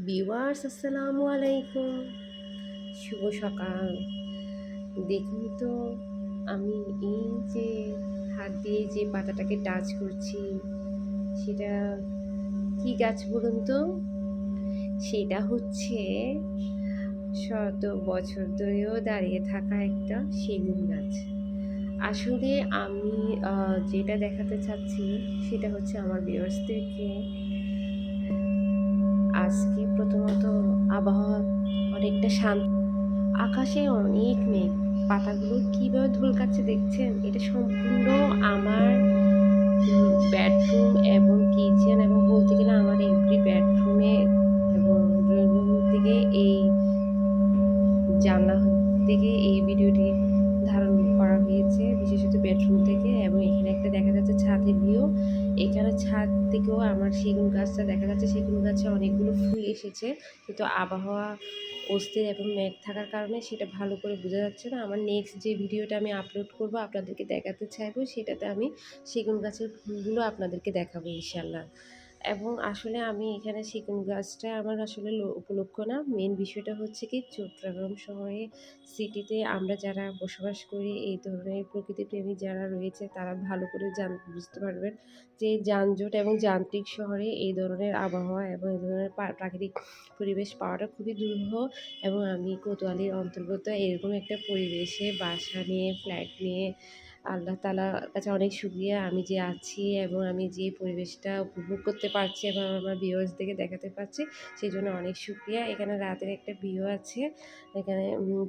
Viewers আসসালামু আলাইকুম, শুভ সকাল। দেখুন তো, আমি এই যে হাত দিয়ে যে পাতাটাকে টাচ করছি, সেটা কি গাছ বলুন তো? সেটা হচ্ছে শত বছর ধরেও দাঁড়িয়ে থাকা একটা সেগুন গাছ। আসলে আমি যেটা দেখাতে চাচ্ছি সেটা হচ্ছে আমার ভিউয়ার্সদেরকে, আজকে প্রথমত আবহাওয়া অনেকটা শান্ত, আকাশে অনেক মেঘ, পাতাগুলো কিভাবে ঝুলকাচ্ছে দেখছেন? এটা সম্পূর্ণ আমার বেডরুম এবং কিচেন এবং বলতে গেলে আমার এভরি বেডরুমে এবং ড্রয়িং রুম থেকে এই জানলা থেকে এই ভিডিওটি ধারণ করা হয়েছে, বিশেষত বেডরুম থেকে। এবং এখানে একটা দেখা যাচ্ছে ছাদের ভিউ। এখানে ছাদ থেকেও আমার সেগুন গাছটা দেখা যাচ্ছে। সেগুন গাছে অনেকগুলো ফুল এসেছে, কিন্তু আবহাওয়া অস্থির এবং মেঘ থাকার কারণে সেটা ভালো করে বোঝা যাচ্ছে না। আমার নেক্সট যে ভিডিওটা আমি আপলোড করব, আপনাদেরকে দেখাতে চাইবো, সেটাতে আমি সেগুন গাছের ফুলগুলো আপনাদেরকে দেখাবো ইনশাল্লাহ। এবং আসলে আমি এখানে সেগুন গাছটা আমার আসলে উপলক্ষ না, মেন বিষয়টা হচ্ছে কি, চট্টগ্রাম শহরে সিটিতে আমরা যারা বসবাস করি, এই ধরনের প্রকৃতিপ্রেমী যারা রয়েছে তারা ভালো করে বুঝতে পারবেন যে যানজট এবং যান্ত্রিক শহরে এই ধরনের আবহাওয়া এবং এই ধরনের প্রাকৃতিক পরিবেশ পাওয়াটা খুবই দুরূহ। এবং আমি কোতোয়ালির অন্তর্গত এরকম একটা পরিবেশে বাসা নিয়ে, ফ্ল্যাট নিয়ে আল্লাহ তাআলার কাছে অনেক শুকরিয়া আমি যে আছি এবং আমি যে পরিবেশটা উপভোগ করতে পারছি এবং আমার ভিউয়ার্সদেরকে দেখাতে পারছি, সেই জন্য অনেক শুকরিয়া। এখানে রাতের একটা ভিউ আছে, এখানে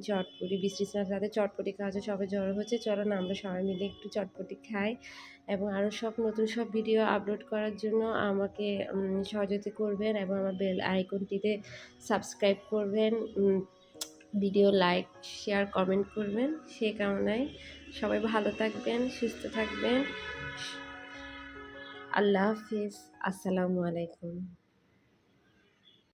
চটপটি, বৃষ্টি স্নান রাতে চটপটি খাওয়া হচ্ছে, সবাই জড়ো হচ্ছে, চলো না আমরা সবাই মিলে একটু চটপটি খাই। এবং আরও সব নতুন সব ভিডিও আপলোড করার জন্য আমাকে সহযোগিতা করবেন এবং আমার বেল আইকনটিতে সাবস্ক্রাইব করবেন, ভিডিও লাইক, শেয়ার, কমেন্ট করবেন। সে কামনায় সবাই ভালো থাকবেন, সুস্থ থাকবেন। আল্লাহ হাফিজ, আসসালামু আলাইকুম।